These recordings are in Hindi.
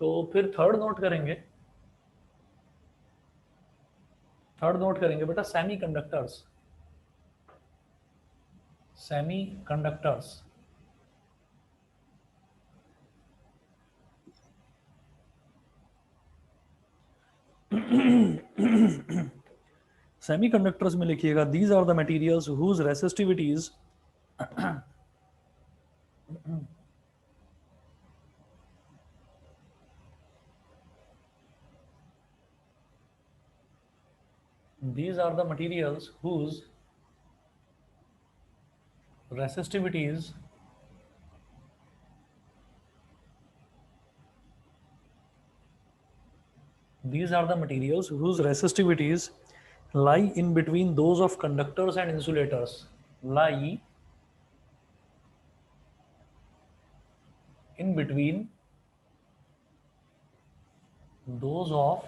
तो फिर थर्ड नोट करेंगे, बेटा semiconductors. Semiconductors semiconductors में लिखिएगा, these are the materials whose resistivities these are the materials whose resistivities lie in between those of conductors and insulators, lie in between those of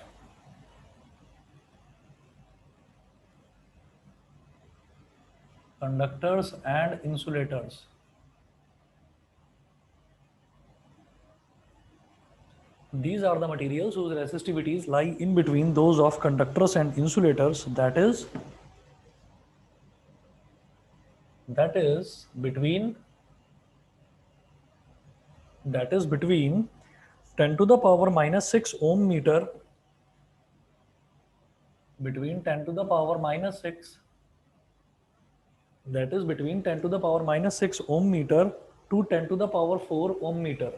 conductors and insulators. These are the materials whose resistivities lie in between those of conductors and insulators, that is between 10 to the power minus 6 ohm meter, between 10 to the power minus 6, that is between 10 to the power minus 6 ohm meter to 10 to the power 4 ohm meter,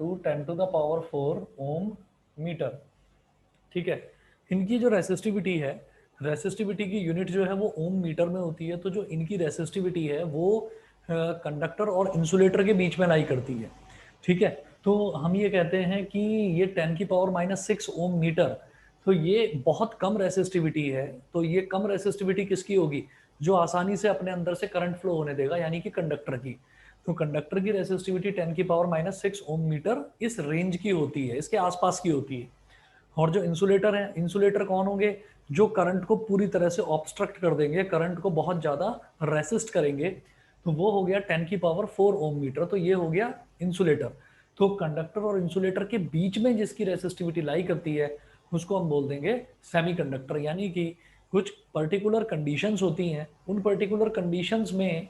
to 10 to the power 4 ohm meter। ठीक है, इनकी जो रेसिस्टिविटी है, रेसिस्टिविटी की यूनिट जो है वो ओम मीटर में होती है। तो जो इनकी रेसिस्टिविटी है वो कंडक्टर और इंसुलेटर के बीच में लाई करती है। ठीक है, तो हम ये कहते हैं कि ये 10 की पावर माइनस 6 ओम मीटर, तो ये बहुत कम रेसिस्टिविटी है। तो ये कम रेसिस्टिविटी किसकी होगी? जो आसानी से अपने अंदर से करंट फ्लो होने देगा, यानी कि कंडक्टर की। तो कंडक्टर की रेसिस्टिविटी 10 की पावर माइनस 6 ओम मीटर इस रेंज की होती है, इसके आसपास की होती है। और जो इंसुलेटर है, इंसुलेटर कौन होंगे? जो करंट को पूरी तरह से ऑब्स्ट्रक्ट कर देंगे, करंट को बहुत ज्यादा रेसिस्ट करेंगे। तो वो हो गया 10 की पावर 4 ओम मीटर, तो ये हो गया इंसुलेटर। तो कंडक्टर और इंसुलेटर के बीच में जिसकी रेसिस्टिविटी लाई करती है उसको हम बोल देंगे सेमीकंडक्टर। यानी कि कुछ पर्टिकुलर कंडीशंस होती हैं, उन पर्टिकुलर कंडीशंस में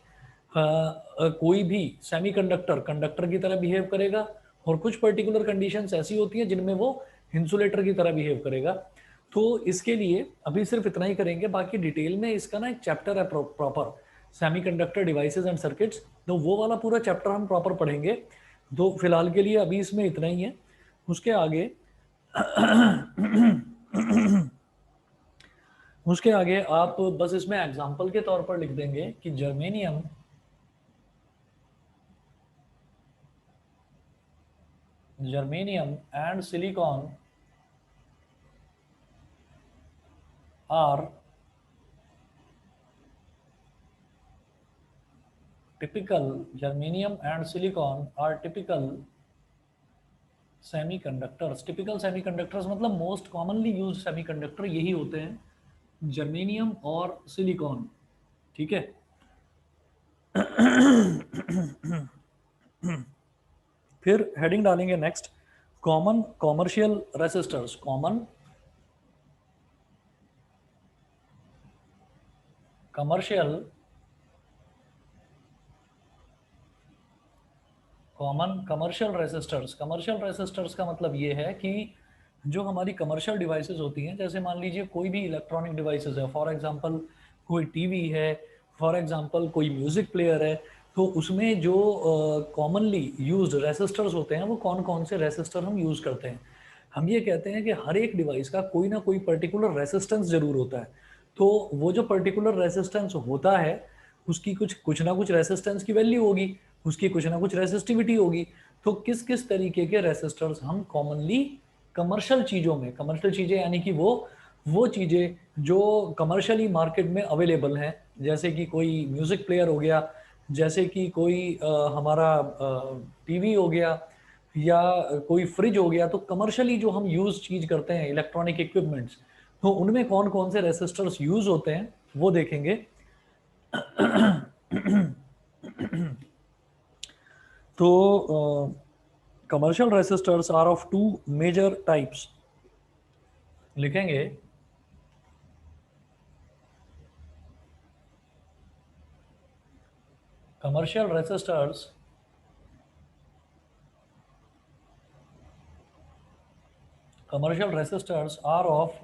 कोई भी सेमीकंडक्टर कंडक्टर की तरह बिहेव करेगा, और कुछ पर्टिकुलर कंडीशंस ऐसी होती हैं जिनमें वो इंसुलेटर की तरह बिहेव करेगा। तो इसके लिए अभी सिर्फ इतना ही करेंगे, बाकी डिटेल में इसका ना एक चैप्टर है proper, semiconductor devices and circuits, तो वो वाला पूरा चैप्टर हम प्रॉपर पढ़ेंगे। तो फिलहाल के लिए अभी इसमें इतना ही है। उसके आगे आप बस इसमें एग्जाम्पल के तौर पर लिख देंगे कि germanium and silicon are typical semiconductors. Typical semiconductors मतलब मोस्ट कॉमनली यूज्ड सेमीकंडक्टर यही होते हैं, जर्मेनियम और सिलिकॉन। ठीक है, फिर हेडिंग डालेंगे next, common commercial resistors. Common commercial resistors. Commercial resistors का मतलब ये है कि जो हमारी कमर्शियल डिवाइसेस होती हैं, जैसे मान लीजिए कोई भी इलेक्ट्रॉनिक डिवाइसेस है, फॉर एग्जांपल कोई टीवी है, फॉर एग्जांपल कोई म्यूजिक प्लेयर है, तो उसमें जो कॉमनली यूज्ड रेसिस्टर्स होते हैं वो कौन कौन से रेसिस्टर हम यूज़ करते हैं? हम ये कहते हैं कि हर एक डिवाइस का कोई ना कोई पर्टिकुलर रेसिस्टेंस जरूर होता है। तो वो जो पर्टिकुलर रेसिस्टेंस होता है उसकी कुछ ना कुछ रेसिस्टेंस की वैल्यू होगी, उसकी कुछ ना कुछ रेसिस्टिविटी होगी। तो किस किस तरीके के रेसिस्टर्स हम कॉमनली कमर्शियल चीज़ों में, कमर्शियल चीज़ें यानी कि वो चीज़ें जो कमर्शियली मार्केट में अवेलेबल हैं, जैसे कि कोई म्यूज़िक प्लेयर हो गया, जैसे कि कोई हमारा टीवी हो गया, या कोई फ्रिज हो गया, तो कमर्शियली जो हम यूज़ चीज़ करते हैं इलेक्ट्रॉनिक इक्विपमेंट्स, तो उनमें कौन कौन से रेसिस्टर्स यूज़ होते हैं वो देखेंगे। तो commercial resistors are of two major types, लिखेंगे commercial resistors are of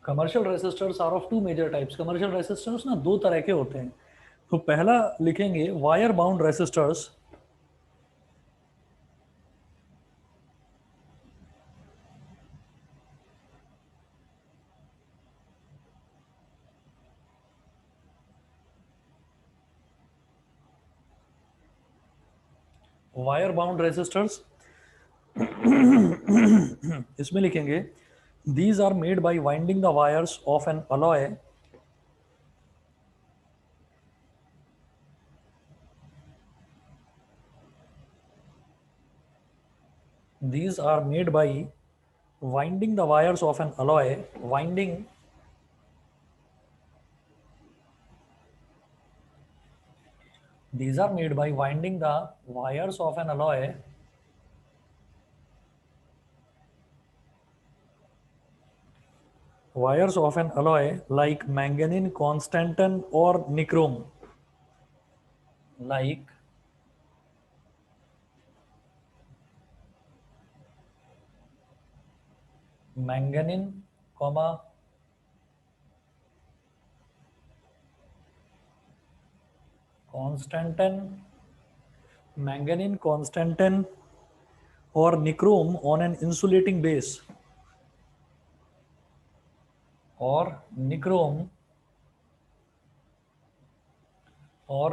commercial resistors are of two major types. Commercial resistors ना दो तरह के होते हैं। तो पहला लिखेंगे wire bound resistors, wire bound resistors इसमें लिखेंगे these are made by winding the wires of an alloy these are made by winding the wires of an alloy, winding these are made by winding the wires of an alloy like manganene, constantan or nichrome, like manganene, constantan, or nichrome on an insulating base, or nichrome on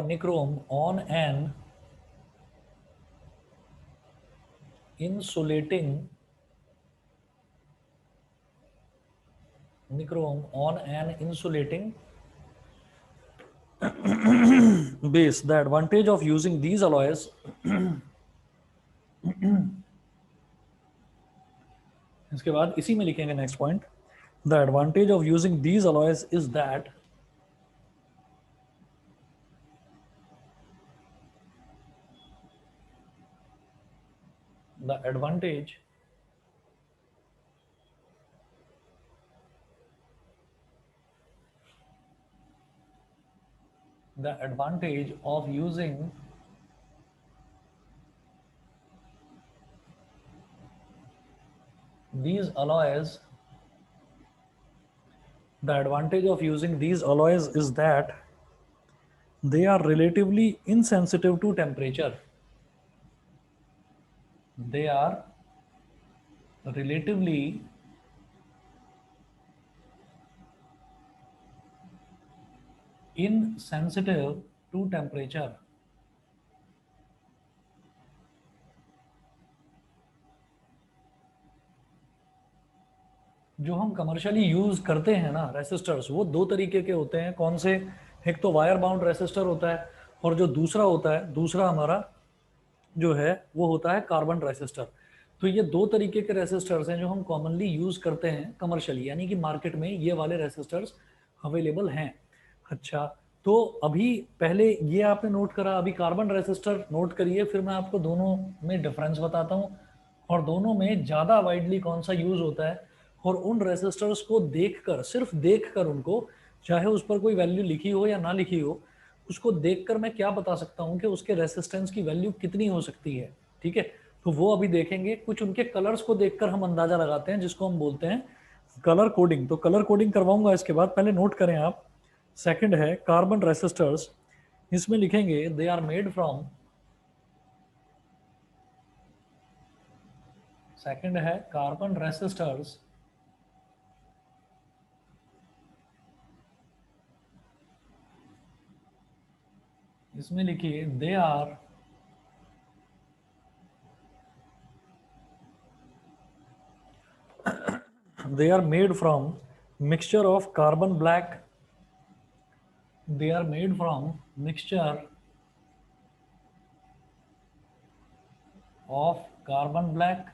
an insulating base. The advantage of using these alloys इसके बाद इसी में लिखेंगे next point, the advantage of using these alloys is that the advantage of using these alloys is that they are relatively insensitive to temperature. They are relatively insensitive to temperature. जो हम कमर्शियली यूज करते हैं ना रेसिस्टर्स, वो दो तरीके के होते हैं। कौन से? एक तो वायर बाउंड रेसिस्टर होता है, और जो दूसरा हमारा जो है वो होता है कार्बन रेसिस्टर। तो ये दो तरीके के रेसिस्टर्स हैं जो हम कॉमनली यूज करते हैं कमर्शियली, यानी कि मार्केट में ये वाले रेसिस्टर्स अवेलेबल हैं। अच्छा, तो अभी पहले ये आपने नोट करा, अभी कार्बन रेसिस्टर नोट करिए, फिर मैं आपको दोनों में डिफरेंस बताता हूँ और दोनों में ज़्यादा वाइडली कौन सा यूज होता है। और उन रेसिस्टर्स को देखकर, सिर्फ देखकर उनको, चाहे उस पर कोई वैल्यू लिखी हो या ना लिखी हो, उसको देखकर मैं क्या बता सकता हूँ कि उसके रेसिस्टेंस की वैल्यू कितनी हो सकती है। ठीक है, तो वो अभी देखेंगे। कुछ उनके कलर्स को देखकर हम अंदाजा लगाते हैं, जिसको हम बोलते हैं कलर कोडिंग। तो कलर कोडिंग करवाऊंगा इसके बाद, पहले नोट करें आप। सेकंड है कार्बन रेसिस्टर्स, इसमें लिखेंगे they are made from, second है कार्बन रेसिस्टर्स इसमें लिखिए they are made from mixture of carbon black, they are made from mixture of carbon black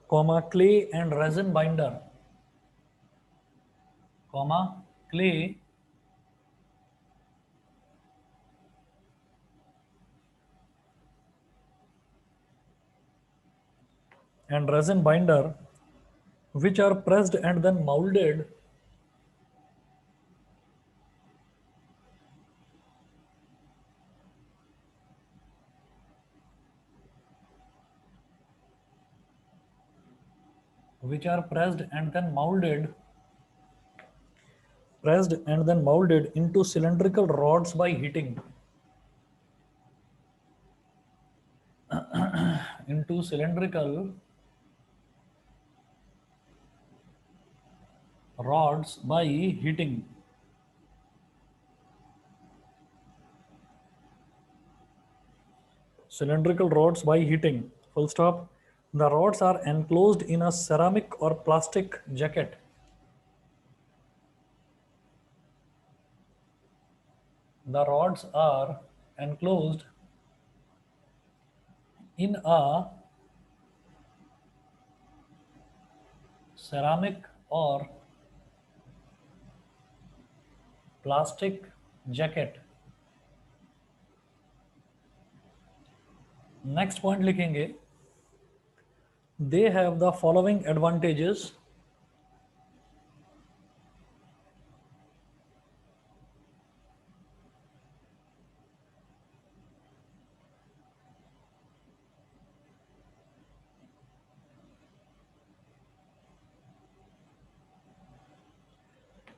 comma clay and resin binder, comma clay and resin binder, which are pressed and then molded which are pressed and then molded into cylindrical rods by heating, into cylindrical rods by heating. Cylindrical rods by heating. Full stop. The rods are enclosed in a ceramic or plastic jacket. The rods are enclosed in a ceramic or plastic jacket. Next point लिखेंगे, they have the following advantages.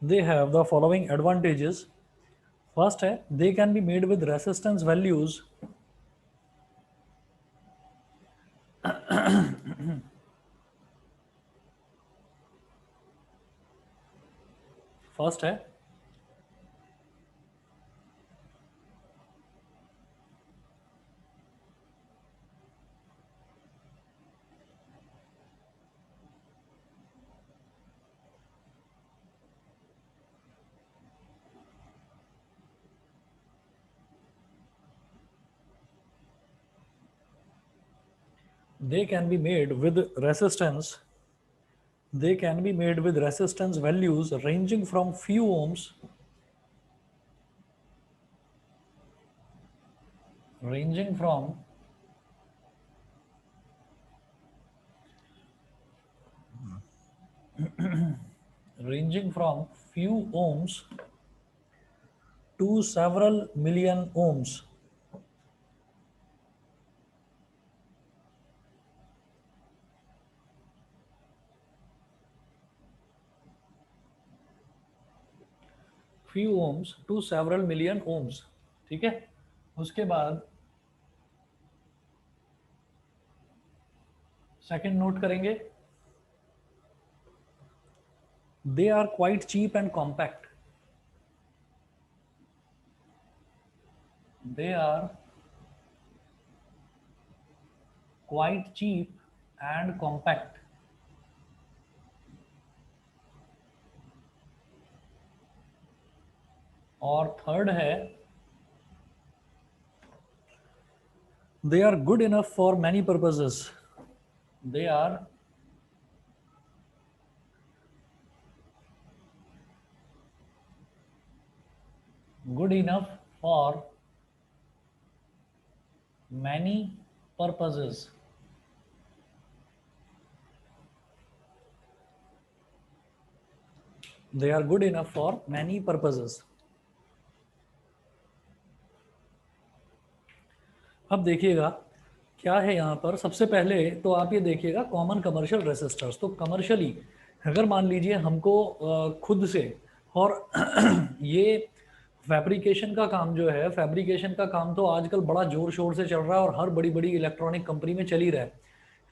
They have the following advantages. First है, they can be made with resistance values first है they can be made with resistance values ranging from few ohms ranging from few ohms to several million ohms. few ohms to several million ohms. ठीक है, उसके बाद सेकंड नोट करेंगे, they are quite cheap and compact. They are quite cheap and compact. और थर्ड है, they are good enough for many purposes. They are good enough for many purposes. They are good enough for many purposes. अब देखिएगा क्या है यहाँ पर। सबसे पहले तो आप ये देखिएगा कॉमन कमर्शियल रेसिस्टर्स। तो कमर्शियली अगर मान लीजिए हमको खुद से, और ये फैब्रिकेशन का काम जो है, फैब्रिकेशन का काम तो आजकल बड़ा जोर शोर से चल रहा है और हर बड़ी बड़ी इलेक्ट्रॉनिक कंपनी में चल ही रहा है।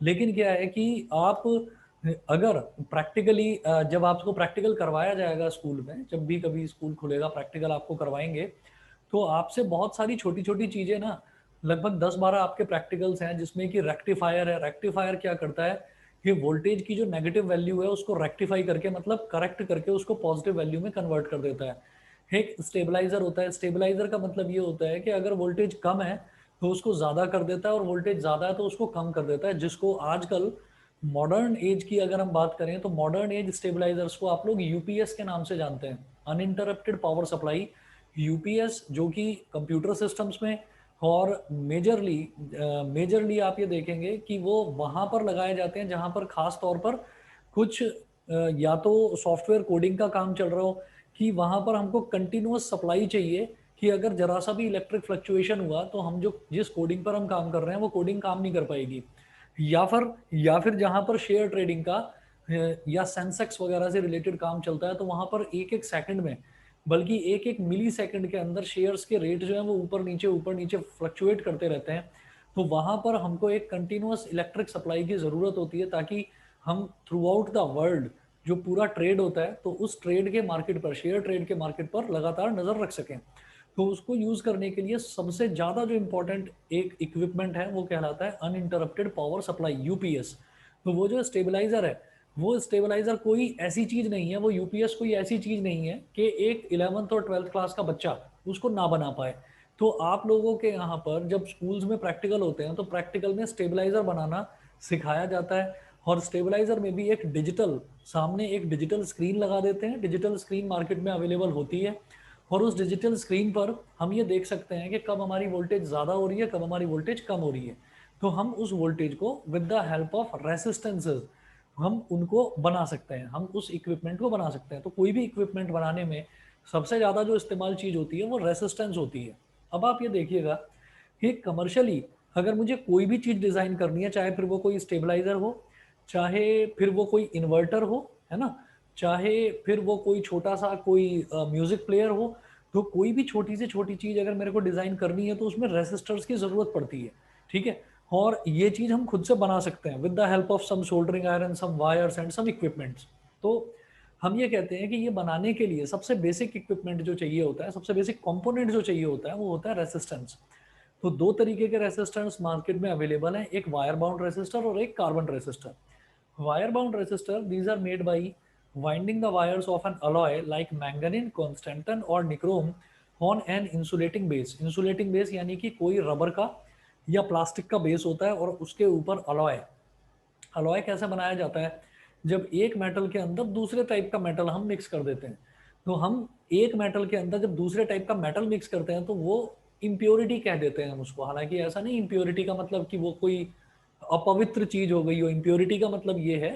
लेकिन क्या है कि आप अगर प्रैक्टिकली, जब आपको प्रैक्टिकल करवाया जाएगा स्कूल में, जब भी कभी स्कूल खुलेगा प्रैक्टिकल आपको करवाएंगे, तो आपसे बहुत सारी छोटी छोटी चीज़ें ना, लगभग 10-12 आपके प्रैक्टिकल्स हैं जिसमें कि रेक्टिफायर है। रेक्टिफायर क्या करता है, ये वोल्टेज की जो नेगेटिव वैल्यू है उसको रेक्टिफाई करके, मतलब करेक्ट करके उसको पॉजिटिव वैल्यू में कन्वर्ट कर देता है। एक स्टेबलाइजर होता है। स्टेबलाइजर का मतलब ये होता है कि अगर वोल्टेज कम है तो उसको ज़्यादा कर देता है और वोल्टेज ज़्यादा है तो उसको कम कर देता है, जिसको आजकल मॉडर्न एज की अगर हम बात करें तो मॉडर्न एज स्टेबलाइजर्स को आप लोग यूपीएस के नाम से जानते हैं, अनइंटरप्टेड पावर सप्लाई, यूपीएस, जो कि कंप्यूटर सिस्टम्स में और मेजरली आप ये देखेंगे कि वो वहाँ पर लगाए जाते हैं जहाँ पर खास तौर पर कुछ या तो सॉफ्टवेयर कोडिंग का काम चल रहा हो, कि वहाँ पर हमको कंटिन्यूअस सप्लाई चाहिए, कि अगर जरा सा भी इलेक्ट्रिक फ्लक्चुएशन हुआ तो हम जो जिस कोडिंग पर हम काम कर रहे हैं वो कोडिंग काम नहीं कर पाएगी। या फिर जहां पर शेयर ट्रेडिंग का या सेंसेक्स वगैरह से रिलेटेड काम चलता है, तो वहां पर एक एक सेकंड में, बल्कि एक एक मिली सेकंड के अंदर शेयर्स के रेट जो है वो ऊपर नीचे फ्लक्चुएट करते रहते हैं। तो वहां पर हमको एक कंटिन्यूअस इलेक्ट्रिक सप्लाई की ज़रूरत होती है, ताकि हम थ्रू आउट द वर्ल्ड जो पूरा ट्रेड होता है, तो उस ट्रेड के मार्केट पर, शेयर ट्रेड के मार्केट पर लगातार नज़र रख सकें। तो उसको यूज़ करने के लिए सबसे ज़्यादा जो इम्पोर्टेंट एक इक्विपमेंट है वो कहलाता है अनइंटरप्टेड पावर सप्लाई, यूपीएस। तो वो जो स्टेबलाइजर है, वो स्टेबलाइजर कोई ऐसी चीज़ नहीं है, वो यूपीएस कोई ऐसी चीज़ नहीं है कि एक 11th और 12th क्लास का बच्चा उसको ना बना पाए। तो आप लोगों के यहाँ पर जब स्कूल्स में प्रैक्टिकल होते हैं तो प्रैक्टिकल में स्टेबलाइजर बनाना सिखाया जाता है, और स्टेबलाइजर में भी एक डिजिटल, सामने एक डिजिटल स्क्रीन लगा देते हैं। डिजिटल स्क्रीन मार्केट में अवेलेबल होती है, और उस डिजिटल स्क्रीन पर हम ये देख सकते हैं कि कब हमारी वोल्टेज ज़्यादा हो रही है, कब हमारी वोल्टेज कम हो रही है। तो हम उस वोल्टेज को with the help of resistances हम उनको बना सकते हैं, हम उस इक्विपमेंट को बना सकते हैं। तो कोई भी इक्विपमेंट बनाने में सबसे ज़्यादा जो इस्तेमाल चीज़ होती है वो रेसिस्टेंस होती है। अब आप ये देखिएगा कि कमर्शियली अगर मुझे कोई भी चीज़ डिज़ाइन करनी है, चाहे फिर वो कोई स्टेबलाइजर हो, चाहे फिर वो कोई इन्वर्टर हो, है ना, चाहे फिर वो कोई छोटा सा कोई म्यूजिक प्लेयर हो, तो कोई भी छोटी से छोटी चीज़ अगर मेरे को डिज़ाइन करनी है तो उसमें रेसिस्टर्स की ज़रूरत पड़ती है। ठीक है, और ये चीज़ हम खुद से बना सकते हैं with the help of some soldering iron, some wires and some equipments. तो हम ये कहते हैं कि ये बनाने के लिए सबसे बेसिक इक्विपमेंट जो चाहिए होता है, सबसे बेसिक कंपोनेंट जो चाहिए होता है, वो होता है रेसिस्टेंस। तो दो तरीके के रेसिस्टेंस मार्केट में अवेलेबल हैं, एक वायर बाउंड रेसिस्टर और एक carbon resistor. Wire bound resistor, these are made by winding the wires of an alloy like manganene, constantan or nichrome on an insulating base। Insulating base यानी कि कोई रबर का या प्लास्टिक का बेस होता है और उसके ऊपर अलॉय। अलॉय कैसे बनाया जाता है? जब एक मेटल के अंदर दूसरे टाइप का मेटल हम मिक्स कर देते हैं। तो हम एक मेटल के अंदर जब दूसरे टाइप का मेटल मिक्स करते हैं तो वो इम्प्योरिटी कह देते हैं हम उसको। हालांकि ऐसा नहीं, इम्प्योरिटी का मतलब कि वो कोई अपवित्र चीज हो गई हो। इम्प्योरिटी का मतलब ये है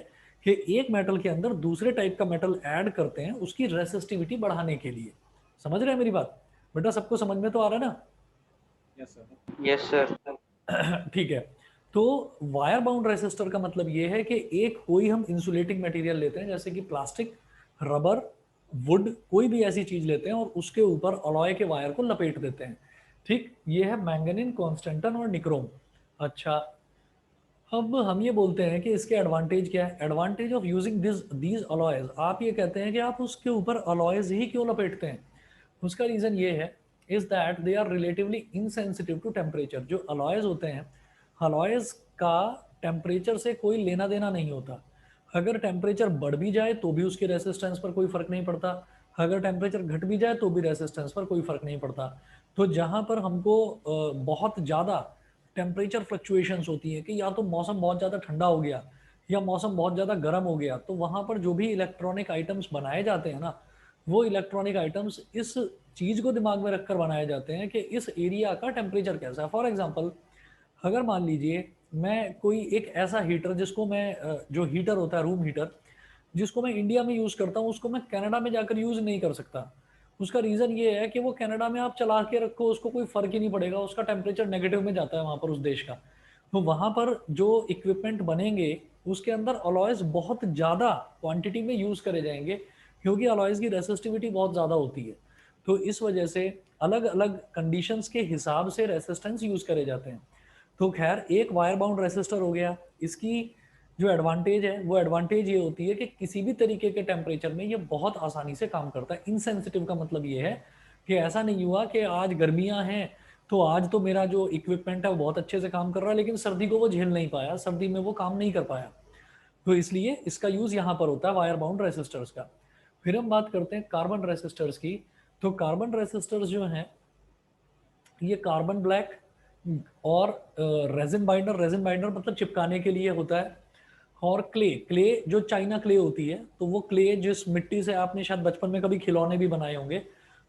कि एक मेटल के अंदर दूसरे टाइप का मेटल ऐड करते हैं उसकी रेसिस्टिविटी बढ़ाने के लिए। समझ रहे हैं मेरी बात? बेटा सबको समझ में तो आ रहा है ना? Yes sir. Yes sir. ठीक है। तो वायर बाउंड रेसिस्टर का मतलब ये है कि एक कोई हम इंसुलेटिंग मटेरियल लेते हैं, जैसे कि प्लास्टिक, रबर, वुड, कोई भी ऐसी चीज लेते हैं और उसके ऊपर अलॉय के वायर को लपेट देते हैं। ठीक, ये है मैंगनीन, कॉन्स्टेंटन और निक्रोम। अच्छा, अब हम ये बोलते हैं कि इसके एडवांटेज क्या है। Advantage of using these alloys, आप ये कहते हैं कि आप उसके ऊपर अलॉयज ही क्यों लपेटते हैं? उसका रीजन ये है is that they are relatively insensitive to temperature. जो अलॉयज होते हैं, अलॉयज का टेम्परेचर से कोई लेना देना नहीं होता। अगर टेम्परेचर बढ़ भी जाए तो भी उसके रेसिस्टेंस पर कोई फर्क नहीं पड़ता, अगर टेम्परेचर घट भी जाए तो भी रेसिस्टेंस पर कोई फर्क नहीं पड़ता। तो जहाँ पर हमको बहुत ज़्यादा टेम्परेचर फ्लक्चुएशंस होती है कि या तो मौसम बहुत ज़्यादा ठंडा हो गया या मौसम बहुत ज़्यादा गर्म हो गया, तो वहाँ पर जो भी इलेक्ट्रॉनिक आइटम्स बनाए जाते हैं ना, वो इलेक्ट्रॉनिक आइटम्स इस चीज़ को दिमाग में रखकर बनाए जाते हैं कि इस एरिया का टेम्परेचर कैसा है। फॉर एग्जांपल, अगर मान लीजिए मैं कोई एक ऐसा हीटर जिसको मैं जो हीटर होता है रूम हीटर, जिसको मैं इंडिया में यूज़ करता हूँ, उसको मैं कनाडा में जाकर यूज़ नहीं कर सकता। उसका रीज़न ये है कि वो कनाडा में आप चला के रखो, उसको कोई फ़र्क ही नहीं पड़ेगा, उसका टेम्परेचर नेगेटिव में जाता है वहाँ पर उस देश का। तो वहाँ पर जो इक्विपमेंट बनेंगे उसके अंदर अलॉयज़ बहुत ज़्यादा क्वांटिटी में यूज़ करे जाएंगे, क्योंकि अलॉयज़ की रेसिस्टिविटी बहुत ज़्यादा होती है। तो इस वजह से अलग अलग कंडीशंस के हिसाब से रेसिस्टेंस यूज़ करे जाते हैं। तो खैर, एक वायर बाउंड रेसिस्टर हो गया। इसकी जो एडवांटेज है वो एडवांटेज ये होती है कि किसी भी तरीके के टेम्परेचर में ये बहुत आसानी से काम करता है। इनसेंसिटिव का मतलब ये है कि ऐसा नहीं हुआ कि आज गर्मियां हैं तो आज तो मेरा जो इक्विपमेंट है वो बहुत अच्छे से काम कर रहा है, लेकिन सर्दी को वो झेल नहीं पाया, सर्दी में वो काम नहीं कर पाया। तो इसलिए इसका यूज यहाँ पर होता है वायर बाउंड रेसिस्टर्स का। फिर हम बात करते हैं कार्बन रेसिस्टर्स की। तो कार्बन रेसिस्टर्स जो हैं, ये कार्बन ब्लैक और रेजिन बाइंडर, रेजिन बाइंडर मतलब चिपकाने के लिए होता है, और क्ले, क्ले जो चाइना क्ले होती है, तो वो क्ले जिस मिट्टी से आपने शायद बचपन में कभी खिलौने भी बनाए होंगे,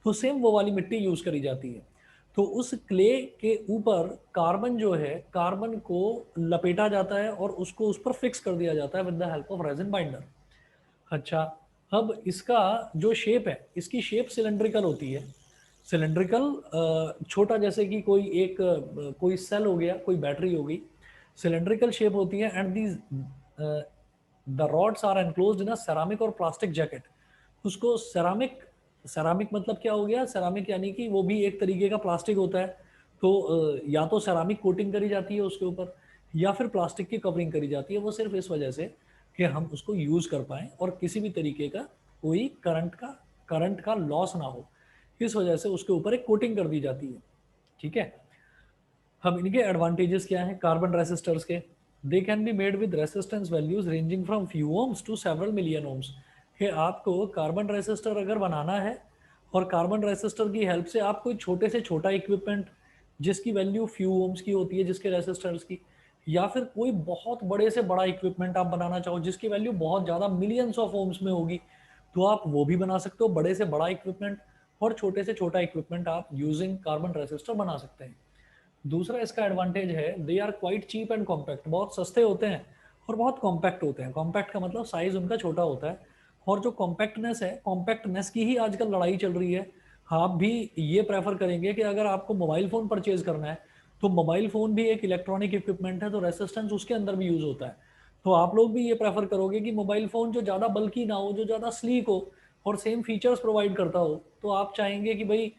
तो सेम वो वाली मिट्टी यूज करी जाती है। तो उस क्ले के ऊपर कार्बन जो है, कार्बन को लपेटा जाता है और उसको उस पर फिक्स कर दिया जाता है with the help of resin binder. अच्छा, अब इसका जो शेप है, इसकी शेप सिलेंड्रिकल होती है। सिलेंड्रिकल छोटा, जैसे कि कोई एक कोई सेल हो गया, कोई बैटरी हो गई, सिलेंड्रिकल शेप होती है। And these the rods are enclosed in a ceramic और प्लास्टिक जैकेट। उसको सेरामिक, सेरामिक मतलब क्या हो गया, सेरामिक यानी कि वो भी एक तरीके का प्लास्टिक होता है। तो या तो सेरामिक कोटिंग करी जाती है उसके ऊपर, या फिर प्लास्टिक की कवरिंग करी जाती है। वो सिर्फ इस वजह से कि हम उसको यूज़ कर पाएँ और किसी भी तरीके का कोई करंट का लॉस ना हो, इस वजह से उसके ऊपर एक कोटिंग कर दी जाती है। ठीक है। अब इनके एडवांटेजेस क्या हैं कार्बन रेसिस्टर्स के? They can be made with resistance values ranging from few ohms to several million ohms. कि आपको कार्बन रेसिस्टर अगर बनाना है, और कार्बन रेसिस्टर की हेल्प से आप कोई छोटे से छोटा इक्विपमेंट जिसकी वैल्यू फ्यू ओम्स की होती है, जिसके रेसिस्टर्स की, या फिर कोई बहुत बड़े से बड़ा इक्विपमेंट आप बनाना चाहो जिसकी वैल्यू बहुत ज़्यादा मिलियंस ऑफ ओम्स में होगी, तो आप वो भी बना सकते हो, बड़े से बड़ा इक्विपमेंट, और छोटे से छोटा इक्विपमेंट आप यूजिंग कार्बन रेसिस्टर बना सकते हैं। दूसरा इसका एडवांटेज है, they are quite cheap and compact. बहुत सस्ते होते हैं और बहुत कॉम्पैक्ट होते हैं। कॉम्पैक्ट का मतलब साइज उनका छोटा होता है। और जो कॉम्पैक्टनेस है, कॉम्पैक्टनेस की ही आजकल लड़ाई चल रही है। आप भी ये प्रेफर करेंगे कि अगर आपको मोबाइल फ़ोन परचेज करना है, तो मोबाइल फ़ोन भी एक इलेक्ट्रॉनिक इक्विपमेंट है, तो रेसिस्टेंस उसके अंदर भी यूज़ होता है। तो आप लोग भी ये प्रेफर करोगे कि मोबाइल फ़ोन जो ज़्यादा बल्कि ना हो, जो ज़्यादा स्लीक हो और सेम फीचर्स प्रोवाइड करता हो, तो आप चाहेंगे कि भाई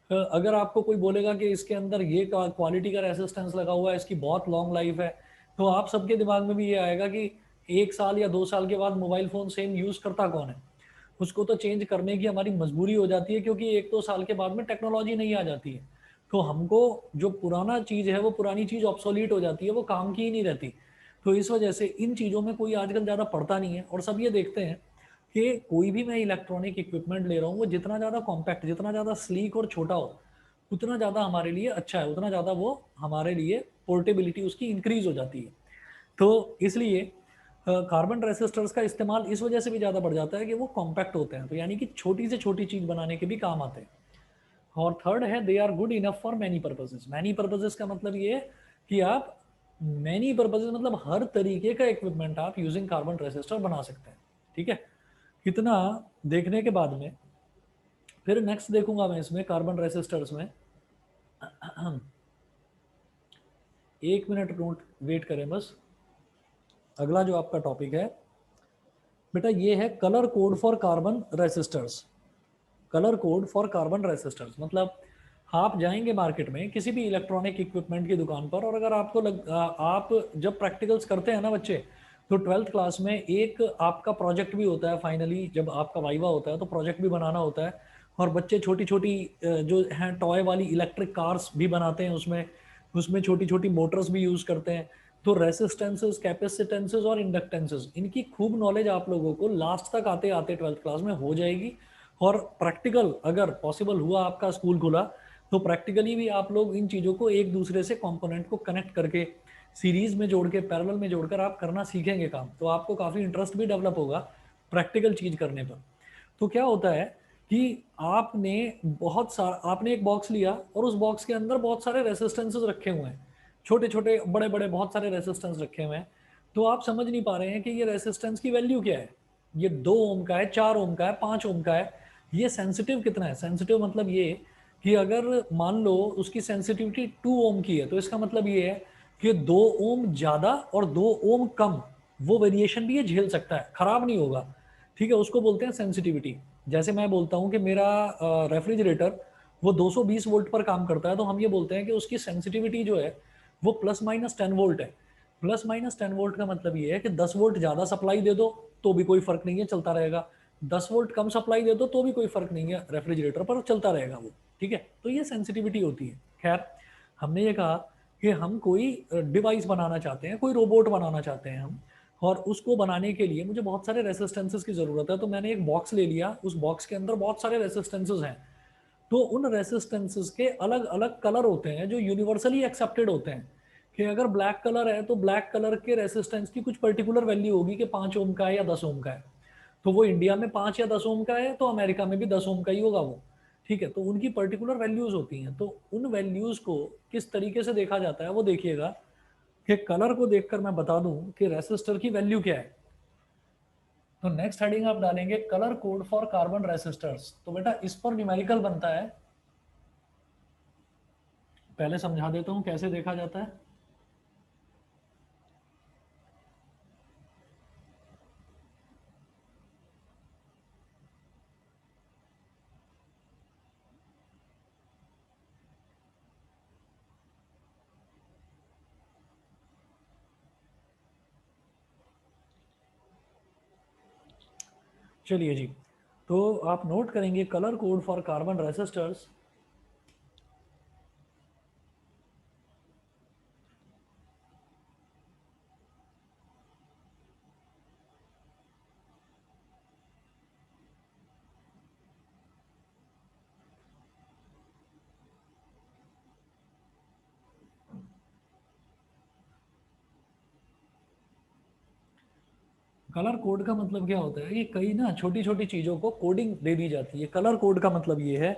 अगर आपको कोई बोलेगा कि इसके अंदर ये क्वालिटी का रेसिस्टेंस लगा हुआ है, इसकी बहुत लॉन्ग लाइफ है, तो आप सबके दिमाग में भी ये आएगा कि 1 साल या 2 साल के बाद मोबाइल फ़ोन सेम यूज़ करता कौन है? उसको तो चेंज करने की हमारी मजबूरी हो जाती है, क्योंकि 1-2 साल के बाद में टेक्नोलॉजी नहीं आ जाती है। तो हमको जो पुराना चीज़ है, वो पुरानी चीज़ ऑब्सोलीट हो जाती है, वो काम की ही नहीं रहती। तो इस वजह से इन चीज़ों में कोई आजकल ज़्यादा पड़ता नहीं है, और सब ये देखते हैं कि कोई भी मैं इलेक्ट्रॉनिक इक्विपमेंट ले रहा हूँ, वो जितना ज़्यादा कॉम्पैक्ट, जितना ज़्यादा स्लीक और छोटा हो, उतना ज़्यादा हमारे लिए अच्छा है, उतना ज़्यादा वो हमारे लिए पोर्टेबिलिटी उसकी इंक्रीज हो जाती है। तो इसलिए कार्बन रेसिस्टर्स का इस्तेमाल इस वजह से भी ज़्यादा बढ़ जाता है कि वो कॉम्पैक्ट होते हैं, तो यानी कि छोटी से छोटी चीज़ बनाने के भी काम आते हैं। और थर्ड है, they are good enough for many purposes. Many purposes का मतलब ये है कि आप मैनी पर्पजेज मतलब हर तरीके का इक्विपमेंट आप यूजिंग कार्बन रेसिस्टर बना सकते हैं। ठीक है। इतना देखने के बाद में फिर नेक्स्ट देखूंगा मैं इसमें कार्बन रेसिस्टर्स में 1 मिनट नोट वेट करें बस। अगला जो आपका टॉपिक है बेटा, ये है colour code for carbon resistors. Colour code for carbon resistors मतलब आप जाएंगे मार्केट में किसी भी इलेक्ट्रॉनिक इक्विपमेंट की दुकान पर, और अगर आपको आप जब प्रैक्टिकल्स करते हैं ना बच्चे, तो 12th क्लास में एक आपका प्रोजेक्ट भी होता है। फाइनली जब आपका वाइवा होता है तो प्रोजेक्ट भी बनाना होता है, और बच्चे छोटी छोटी जो हैं टॉय वाली इलेक्ट्रिक कार्स भी बनाते हैं, उसमें उसमें छोटी छोटी मोटर्स भी यूज़ करते हैं। तो रेसिस्टेंसेस, कैपेसिटेंसेस और इंडक्टेंसेस, इनकी खूब नॉलेज आप लोगों को लास्ट तक आते आते 12th क्लास में हो जाएगी। और प्रैक्टिकल अगर पॉसिबल हुआ, आपका स्कूल खुला, तो प्रैक्टिकली भी आप लोग इन चीज़ों को एक दूसरे से कंपोनेंट को कनेक्ट करके, सीरीज में जोड़ के, पैरेलल में जोड़कर आप करना सीखेंगे काम। तो आपको काफ़ी इंटरेस्ट भी डेवलप होगा प्रैक्टिकल चीज़ करने पर। तो क्या होता है कि आपने एक बॉक्स लिया, और उस बॉक्स के अंदर बहुत सारे रेसिस्टेंसेस रखे हुए हैं, छोटे छोटे बड़े बड़े बहुत सारे रेसिस्टेंस रखे हुए हैं। तो आप समझ नहीं पा रहे हैं कि ये रेसिस्टेंस की वैल्यू क्या है, ये 2 ओम का है, 4 ओम का है, 5 ओम का है, ये सेंसिटिव कितना है। सेंसिटिव मतलब ये कि अगर मान लो उसकी सेंसिटिविटी 2 ओम की है, तो इसका मतलब ये है कि 2 ओम ज़्यादा और 2 ओम कम, वो वेरिएशन भी ये झेल सकता है, खराब नहीं होगा। ठीक है, उसको बोलते हैं सेंसिटिविटी। जैसे मैं बोलता हूँ कि मेरा रेफ्रिजरेटर वो 220 वोल्ट पर काम करता है, तो हम ये बोलते हैं कि उसकी सेंसिटिविटी जो है वो +-10 वोल्ट है। +-10 वोल्ट का मतलब ये है कि 10 वोल्ट ज़्यादा सप्लाई दे दो तो भी कोई फर्क नहीं है, चलता रहेगा। 10 वोल्ट कम सप्लाई दे दो तो भी कोई फर्क नहीं है, रेफ्रिजरेटर पर चलता रहेगा वो। ठीक है, तो ये सेंसिटिविटी होती है। खैर, हमने ये कहा कि हम कोई डिवाइस बनाना चाहते हैं, कोई रोबोट बनाना चाहते हैं हम, और उसको बनाने के लिए मुझे बहुत सारे रेसिस्टेंसेस की ज़रूरत है। तो मैंने एक बॉक्स ले लिया, उस बॉक्स के अंदर बहुत सारे रेसिस्टेंसेस हैं। तो उन रेसिस्टेंसेस के अलग अलग कलर होते हैं जो यूनिवर्सली एक्सेप्टेड होते हैं कि अगर ब्लैक कलर है तो ब्लैक कलर के रेसिस्टेंस की कुछ पर्टिकुलर वैल्यू होगी कि 5 ओम का है या 10 ओम का है। तो वो इंडिया में 5 या 10 ओम का है तो अमेरिका में भी 10 ओम का ही होगा वो। ठीक है, तो उनकी पर्टिकुलर वैल्यूज होती हैं, तो उन वैल्यूज को किस तरीके से देखा जाता है वो देखिएगा कि कलर को देखकर मैं बता दूं कि रेसिस्टर की वैल्यू क्या है। तो नेक्स्ट हेडिंग आप डालेंगे colour code for carbon resistors. तो बेटा इस पर न्यूमेरिकल बनता है, पहले समझा देता हूं कैसे देखा जाता है। चलिए जी, तो आप नोट करेंगे colour code for carbon resistors. Colour code का मतलब क्या होता है कि कई ना छोटी छोटी चीज़ों को कोडिंग दे दी जाती है। कलर कोड का मतलब ये है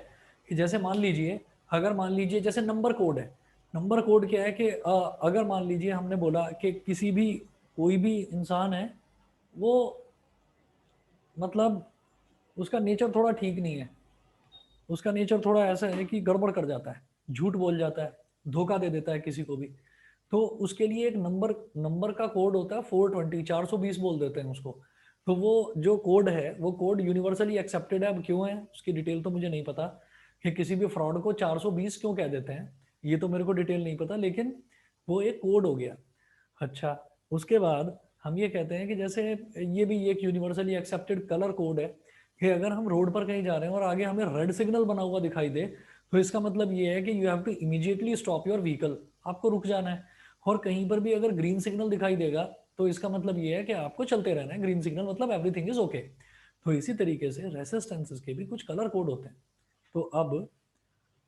कि जैसे मान लीजिए, अगर मान लीजिए जैसे नंबर कोड है। नंबर कोड क्या है कि अगर मान लीजिए हमने बोला कि किसी भी कोई भी इंसान है, वो मतलब उसका नेचर थोड़ा ठीक नहीं है, उसका नेचर थोड़ा ऐसा है कि गड़बड़ कर जाता है, झूठ बोल जाता है, धोखा दे देता है किसी को भी। तो उसके लिए एक नंबर नंबर का कोड होता है 420, 420 बोल देते हैं उसको। तो वो जो कोड है वो कोड यूनिवर्सली एक्सेप्टेड है। अब क्यों है उसकी डिटेल तो मुझे नहीं पता कि किसी भी फ्रॉड को 420 क्यों कह देते हैं, ये तो मेरे को डिटेल नहीं पता, लेकिन वो एक कोड हो गया। अच्छा, उसके बाद हम ये कहते हैं कि जैसे ये भी एक यूनिवर्सली एक्सेप्टेड कलर कोड है कि अगर हम रोड पर कहीं जा रहे हैं और आगे हमें रेड सिग्नल बना हुआ दिखाई दे, तो इसका मतलब ये है कि you have to immediately stop your vehicle, आपको रुक जाना है। और कहीं पर भी अगर ग्रीन सिग्नल दिखाई देगा तो इसका मतलब ये है कि आपको चलते रहना है, ग्रीन सिग्नल मतलब एवरीथिंग इज ओके। तो इसी तरीके से रेसिस्टेंसेस के भी कुछ कलर कोड होते हैं। तो अब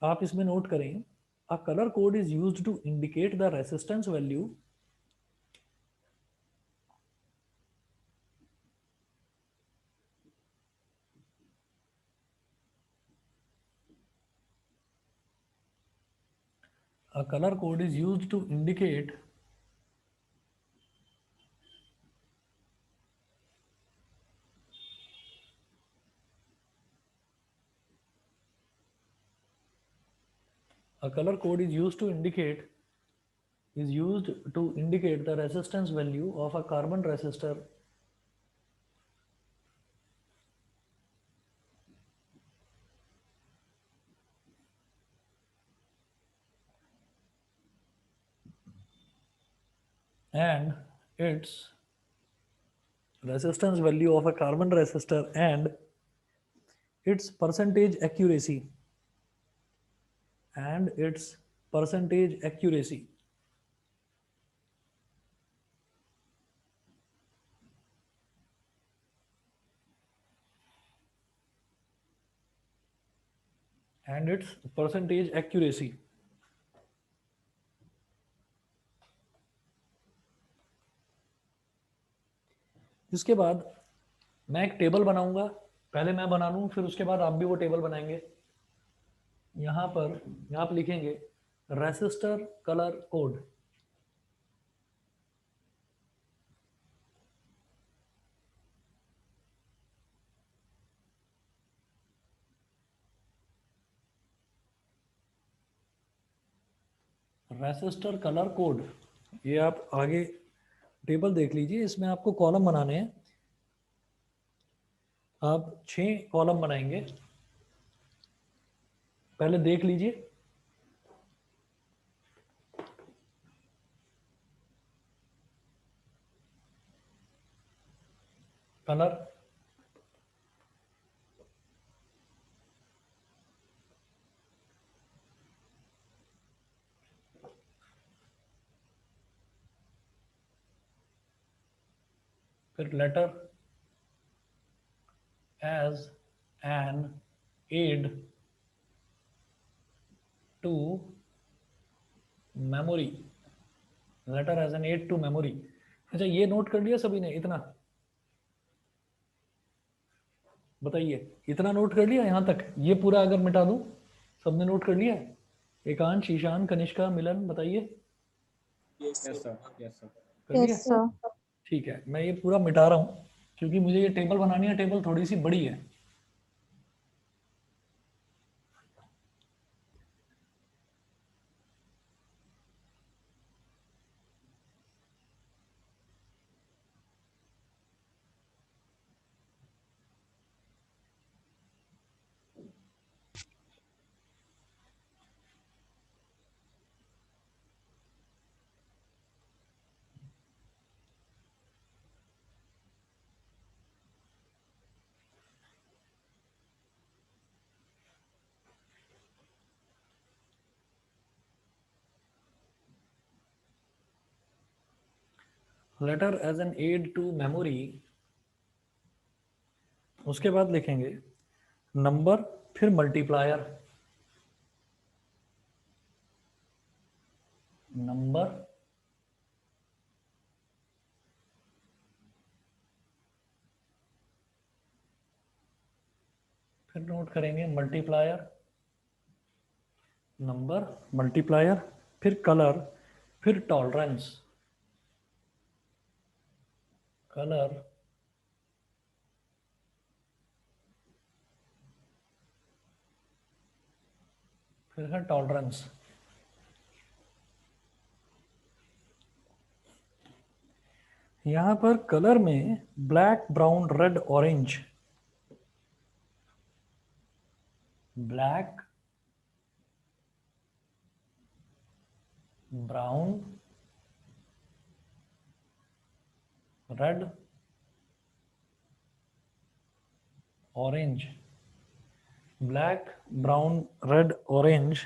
आप इसमें नोट करें, a colour code is used to indicate the resistance value. A color code is used to indicate a color code is used to indicate the resistance value of a carbon resistor and its resistance value of a carbon resistor and its percentage accuracy and its percentage accuracy and its percentage accuracy। इसके बाद मैं एक टेबल बनाऊंगा, पहले मैं बना लूं फिर उसके बाद आप भी वो टेबल बनाएंगे। यहाँ पर आप लिखेंगे resistor colour code. Resistor colour code, ये आप आगे टेबल देख लीजिए, इसमें आपको कॉलम बनाने हैं। आप 6 कॉलम बनाएंगे, पहले देख लीजिए। कलर, फिर letter as an aid to memory. Letter as an aid to memory. अच्छा ये नोट कर लिया सभी ने इतना? बताइए, इतना नोट कर लिया यहाँ तक? ये पूरा अगर मिटा दूं, सबने नोट कर लिया? एकांश, ईशान, कनिष्का, मिलन, बताइए। Yes sir, yes sir. कर लिया? Yes sir. ठीक है, मैं ये पूरा मिटा रहा हूँ क्योंकि मुझे ये टेबल बनानी है, टेबल थोड़ी सी बड़ी है। Letter as an aid to memory, उसके बाद लिखेंगे नंबर, फिर मल्टीप्लायर, नंबर फिर नोट करेंगे मल्टीप्लायर, नंबर, मल्टीप्लायर, फिर कलर, फिर टॉलरेंस, कलर, फिर है टॉलरेंस। यहां पर कलर में black, brown, red, orange, black, brown, red, orange, black, brown, red, orange,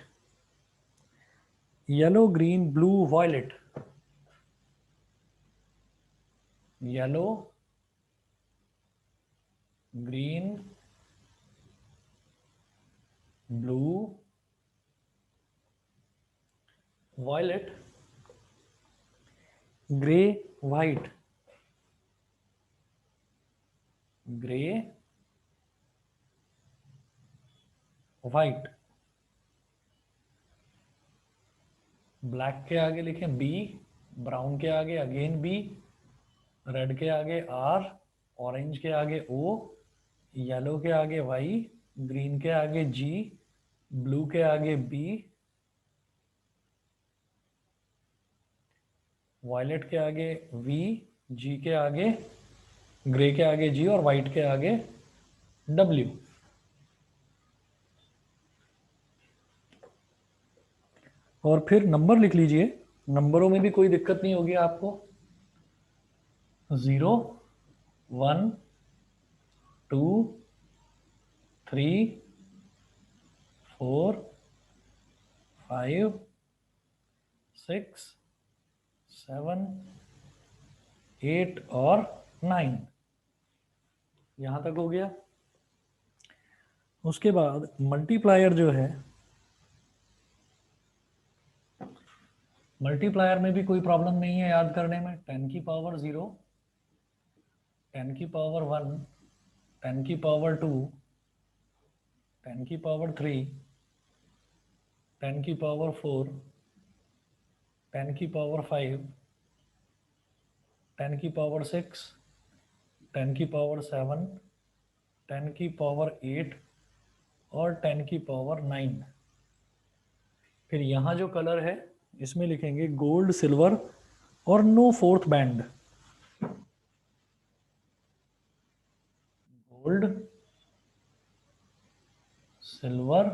yellow, green, blue, violet, yellow, green, blue, violet, grey, white, grey, white, black के आगे लिखें बी, ब्राउन के आगे अगेन बी, रेड के आगे आर, ऑरेंज के आगे ओ, येलो के आगे वाई, ग्रीन के आगे जी, ब्लू के आगे बी, वायलेट के आगे वी, जी के आगे, ग्रे के आगे जी और वाइट के आगे डब्ल्यू। और फिर नंबर लिख लीजिए, नंबरों में भी कोई दिक्कत नहीं होगी आपको। 0, 1, 2, 3, 4, 5, 6, 7, 8 और 9, यहां तक हो गया। उसके बाद मल्टीप्लायर जो है, मल्टीप्लायर में भी कोई प्रॉब्लम नहीं है याद करने में। 10 की पावर 0, 10 की पावर 1, 10 की पावर 2, 10 की पावर 3, 10 की पावर 4, 10 की पावर 5, 10 की पावर 6, 10 की पावर 7, 10 की पावर 8 और 10 की पावर 9। फिर यहाँ जो कलर है इसमें लिखेंगे गोल्ड, सिल्वर और no fourth band. Gold, silver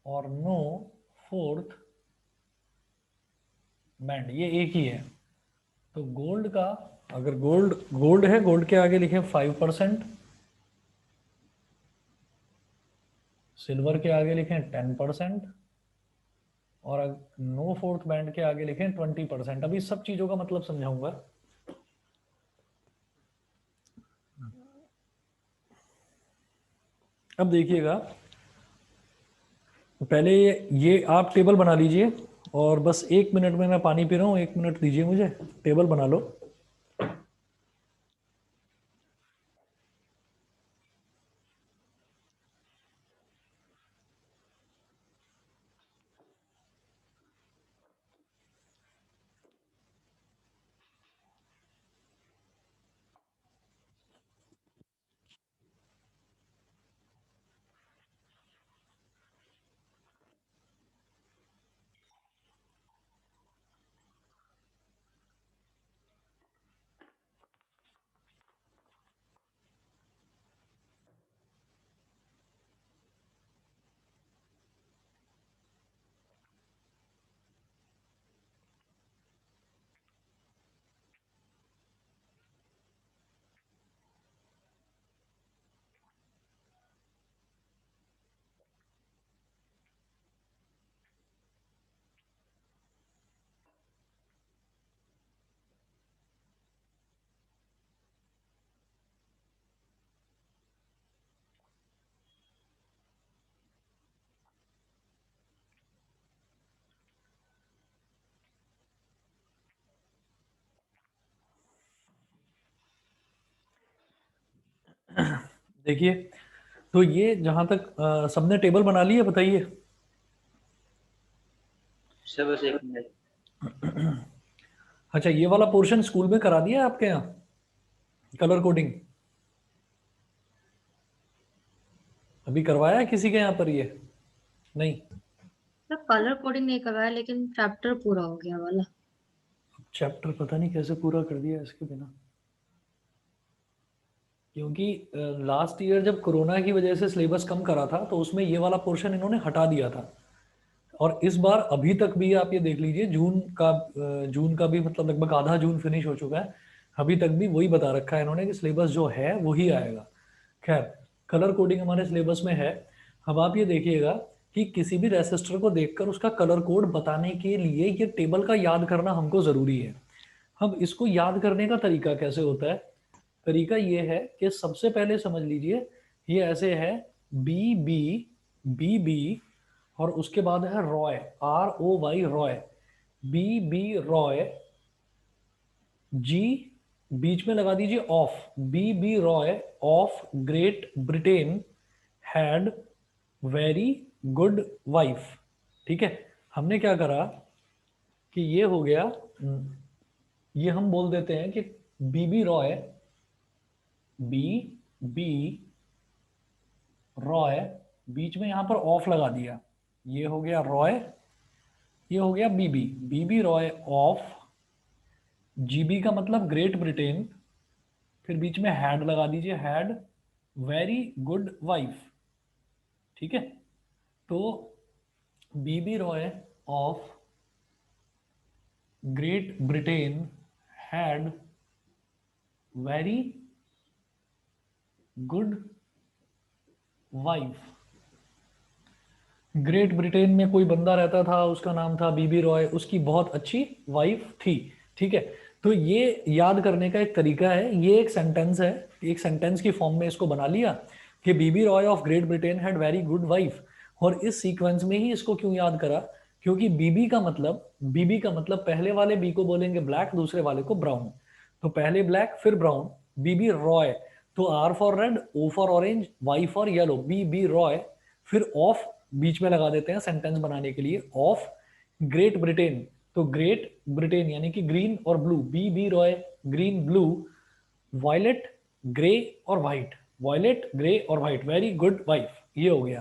और नो फोर्थ बैंड, ये एक ही है। तो गोल्ड का, अगर गोल्ड गोल्ड है, गोल्ड के आगे लिखें 5%, सिल्वर के आगे लिखें 10% और नो फोर्थ बैंड के आगे लिखें 20%। अभी सब चीजों का मतलब समझाऊंगा। अब देखिएगा, पहले ये आप टेबल बना लीजिए और बस 1 मिनट में मैं पानी पी रहा हूँ, 1 मिनट दीजिए मुझे, टेबल बना लो। देखिए, तो ये जहां तक सबने टेबल बना ली है, बताइए। सर बस 1 मिनट। अच्छा, ये वाला पोर्शन स्कूल में करा दिया है आपके यहाँ, कलर कोडिंग? अभी करवाया है किसी के यहाँ पर ये? नहीं। सर कलर कोडिंग नहीं करवाया, लेकिन चैप्टर पूरा हो गया वाला। चैप्टर पता नहीं कैसे पूरा कर दिया इसके बिना, क्योंकि लास्ट ईयर जब कोरोना की वजह से सिलेबस कम करा था तो उसमें ये वाला पोर्शन इन्होंने हटा दिया था। और इस बार अभी तक भी आप ये देख लीजिए, जून का भी मतलब लगभग आधा जून फिनिश हो चुका है, अभी तक भी वही बता रखा है इन्होंने कि सिलेबस जो है वही आएगा। खैर, कलर कोडिंग हमारे सिलेबस में है। अब आप ये देखिएगा कि किसी भी रेसिस्टर को देखकर उसका कलर कोड बताने के लिए ये टेबल का याद करना हमको ज़रूरी है। अब इसको याद करने का तरीका कैसे होता है? तरीका ये है कि सबसे पहले समझ लीजिए, ये ऐसे है, बी बी बी बी, और उसके बाद है Roy, ROY, Roy, B B Roy, G बीच में लगा दीजिए of, B B Roy of Great Britain had very good wife. ठीक है, हमने क्या करा कि ये हो गया, ये हम बोल देते हैं कि B B Roy, B B Roy, बीच में यहां पर ऑफ लगा दिया, ये हो गया रॉय, ये हो गया बीबी, बीबी रॉय ऑफ, जीबी का मतलब ग्रेट ब्रिटेन, फिर बीच में हैड लगा दीजिए, हैड वेरी गुड वाइफ। ठीक है, तो B B Roy of Great Britain had very good wife. Great Britain में कोई बंदा रहता था, उसका नाम था बीबी रॉय, उसकी बहुत अच्छी वाइफ थी। ठीक है, तो ये याद करने का एक तरीका है, ये एक सेंटेंस है, एक सेंटेंस की फॉर्म में इसको बना लिया कि B B Roy of Great Britain had very good wife. और इस सीक्वेंस में ही इसको क्यों याद करा? क्योंकि बीबी का मतलब पहले वाले बी को बोलेंगे ब्लैक, दूसरे वाले को ब्राउन, तो पहले ब्लैक फिर ब्राउन, बीबी रॉय, तो R for red, O for orange, Y for yellow, B Roy, फिर ऑफ बीच में लगा देते हैं सेंटेंस बनाने के लिए, ऑफ ग्रेट ब्रिटेन, तो ग्रेट ब्रिटेन यानी कि ग्रीन और blue, B Roy green blue, violet grey और व्हाइट, वायलेट ग्रे और व्हाइट, वेरी गुड वाइफ, ये हो गया।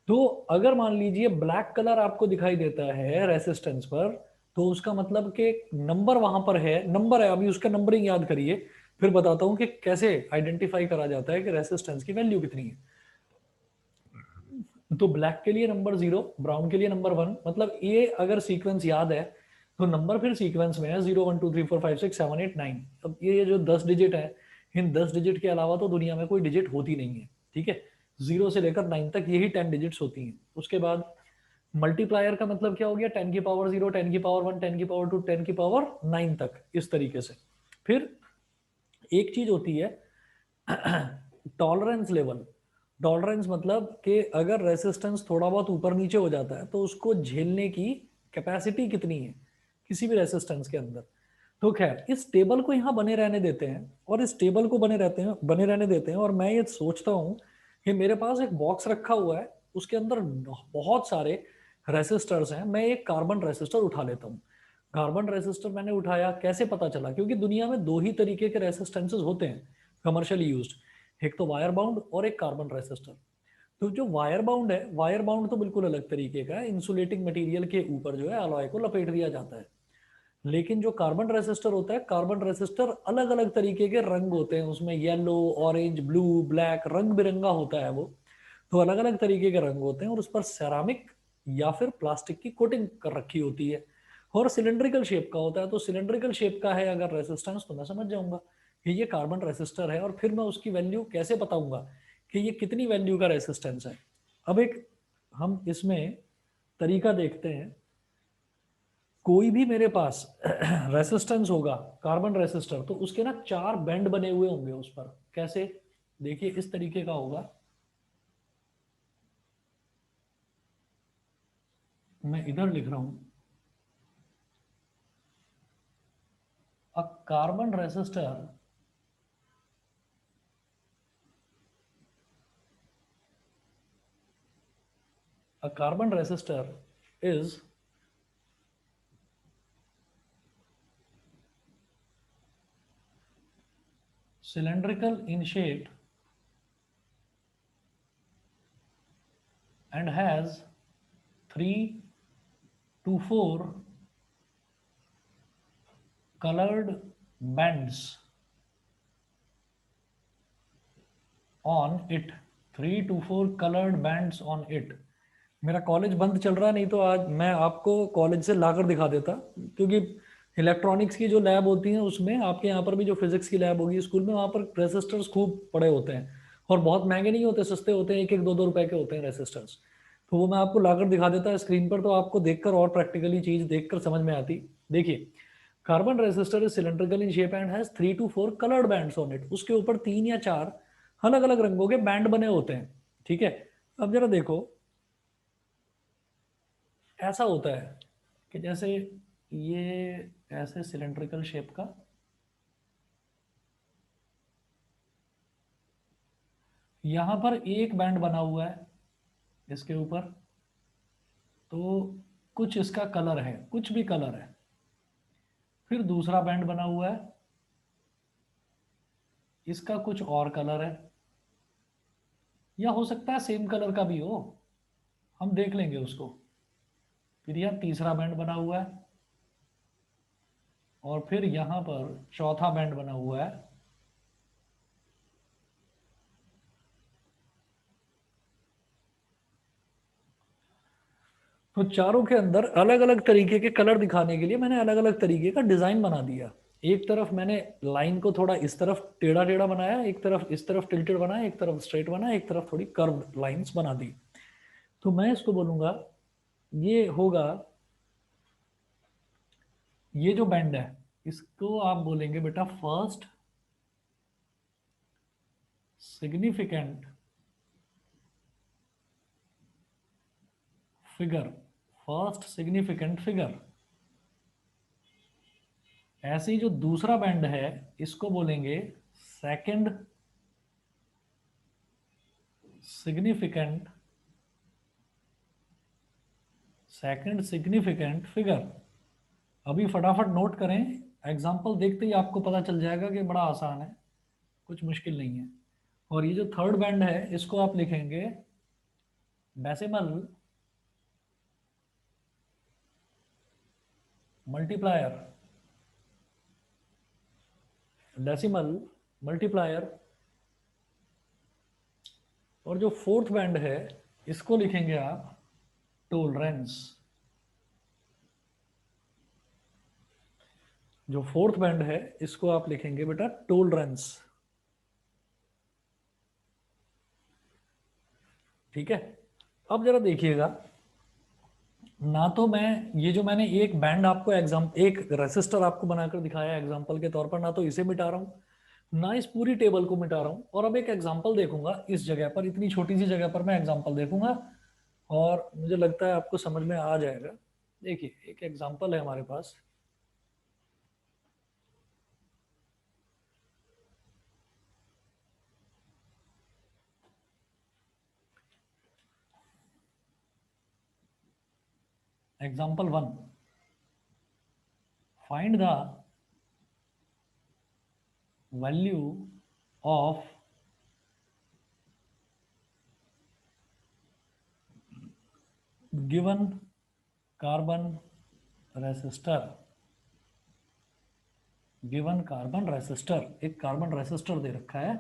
तो अगर मान लीजिए ब्लैक कलर आपको दिखाई देता है रेसिस्टेंस पर, तो उसका मतलब कि नंबर वहां पर है, नंबर है, अभी उसका नंबरिंग याद करिए, फिर बताता हूं कि कैसे आइडेंटिफाई करा जाता है कि रेसिस्टेंस की वैल्यू कितनी है। तो ब्लैक के लिए नंबर 0, ब्राउन के लिए नंबर 1, मतलब ये अगर सीक्वेंस याद है तो नंबर फिर सीक्वेंस में है 0 1 2 3 4 5 6 7 8 9। अब ये जो 10 डिजिट है, इन 10 डिजिट के अलावा तो दुनिया में कोई डिजिट होती नहीं है। ठीक है, 0 से लेकर 9 तक यही 10 डिजिट्स होती हैं। उसके बाद मल्टीप्लायर का मतलब क्या हो गया, 10 की पावर 0, 10 की पावर 1, 10 की पावर 2, 10 की पावर 9 तक, इस तरीके से। फिर एक चीज होती है टॉलरेंस लेवल। टॉलरेंस मतलब कि अगर रेसिस्टेंस थोड़ा बहुत ऊपर नीचे हो जाता है तो उसको झेलने की कैपेसिटी कितनी है किसी भी रेसिस्टेंस के अंदर। तो खैर इस टेबल को यहाँ बने रहने देते हैं और इस टेबल को बने रहने देते हैं और मैं ये सोचता हूँ कि मेरे पास एक बॉक्स रखा हुआ है, उसके अंदर बहुत सारे रेसिस्टर्स हैं, मैं एक कार्बन रेसिस्टर उठा लेता हूँ। कार्बन रेसिस्टर मैंने उठाया, कैसे पता चला? क्योंकि दुनिया में दो ही तरीके के रेसिस्टेंसेस होते हैं कमर्शियली यूज्ड, एक तो वायर बाउंड और एक कार्बन रेसिस्टर। तो जो वायर बाउंड है, वायर बाउंड तो बिल्कुल अलग तरीके का है, इंसुलेटिंग मटेरियल के ऊपर जो है अलॉय को लपेट दिया जाता है। लेकिन जो कार्बन रेसिस्टर होता है, कार्बन रेसिस्टर अलग अलग तरीके के रंग होते हैं उसमें, येलो, ऑरेंज, ब्लू, ब्लैक, रंग बिरंगा होता है वो। तो अलग अलग तरीके के रंग होते हैं और उस पर सेरामिक या फिर प्लास्टिक की कोटिंग कर रखी होती है और सिलेंड्रिकल शेप का होता है। तो सिलेंड्रिकल शेप का है अगर रेसिस्टेंस तो मैं समझ जाऊंगा कि ये कार्बन रेसिस्टर है, और फिर मैं उसकी वैल्यू कैसे बताऊंगा कि ये कितनी वैल्यू का रेसिस्टेंस है। अब एक हम इसमें तरीका देखते हैं। कोई भी मेरे पास रेसिस्टेंस होगा कार्बन रेसिस्टर, तो उसके ना 4 बैंड बने हुए होंगे उस पर। कैसे? देखिए इस तरीके का होगा, मैं इधर लिख रहा हूं, a carbon resistor is cylindrical in shape and has 3 to 4 colored bands on it. 3 to 4 colored bands on it. मेरा कॉलेज बंद चल रहा है, नहीं तो आज मैं आपको कॉलेज से लाकर दिखा देता, क्योंकि इलेक्ट्रॉनिक्स की जो लैब होती है उसमें, आपके यहाँ पर भी जो फिजिक्स की लैब होगी स्कूल में, वहाँ पर रेसिस्टर्स खूब पड़े होते हैं और बहुत महंगे नहीं होते, सस्ते होते हैं, 1-1, 2-2 रुपए के होते हैं रेसिस्टर्स। तो वो मैं आपको लाकर दिखा देता है स्क्रीन पर, तो आपको देखकर और प्रैक्टिकली चीज देखकर समझ में आती। देखिए, carbon resistor is cylindrical in shape and has 3 to 4 coloured bands on it. उसके ऊपर 3 या 4 अलग अलग रंगों के बैंड बने होते हैं। ठीक है, अब जरा देखो, ऐसा होता है कि जैसे ये ऐसे सिलेंड्रिकल शेप का, यहां पर एक बैंड बना हुआ है इसके ऊपर, तो कुछ इसका कलर है, कुछ भी कलर है। फिर दूसरा बैंड बना हुआ है, इसका कुछ और कलर है, या हो सकता है सेम कलर का भी हो, हम देख लेंगे उसको। फिर यह तीसरा बैंड बना हुआ है और फिर यहां पर चौथा बैंड बना हुआ है। तो चारों के अंदर अलग अलग तरीके के कलर दिखाने के लिए मैंने अलग अलग तरीके का डिजाइन बना दिया। एक तरफ मैंने लाइन को थोड़ा इस तरफ टेढ़ा टेढ़ा बनाया, एक तरफ इस तरफ टिल्टेड बनाया, एक तरफ स्ट्रेट बनाया, एक तरफ थोड़ी कर्व्ड लाइंस बना दी। तो मैं इसको बोलूंगा, ये होगा, ये जो बैंड है इसको आप बोलेंगे बेटा first significant figure, first significant figure. ऐसे ही जो दूसरा बैंड है इसको बोलेंगे सेकंड सिग्निफिकेंट फिगर। अभी फटाफट नोट करें, एग्जाम्पल देखते ही आपको पता चल जाएगा कि बड़ा आसान है, कुछ मुश्किल नहीं है। और ये जो थर्ड बैंड है इसको आप लिखेंगे डेसिमल मल्टीप्लायर। और जो फोर्थ बैंड है इसको लिखेंगे आप टोलरेंस। जो फोर्थ बैंड है इसको आप लिखेंगे बेटा टोलरेंस। ठीक है, अब जरा देखिएगा ना, तो मैं ये जो मैंने एक बैंड आपको एक रेसिस्टर आपको बनाकर दिखाया एग्जांपल के तौर पर, ना तो इसे मिटा रहा हूं ना इस पूरी टेबल को मिटा रहा हूं। और अब एक एग्जांपल देखूंगा इस जगह पर, इतनी छोटी सी जगह पर मैं एग्जांपल देखूंगा और मुझे लगता है आपको समझ में आ जाएगा। देखिए एक एग्जांपल है हमारे पास, example 1, find the value of given carbon resistor. Given carbon resistor, एक कार्बन रेसिस्टर दे रखा है,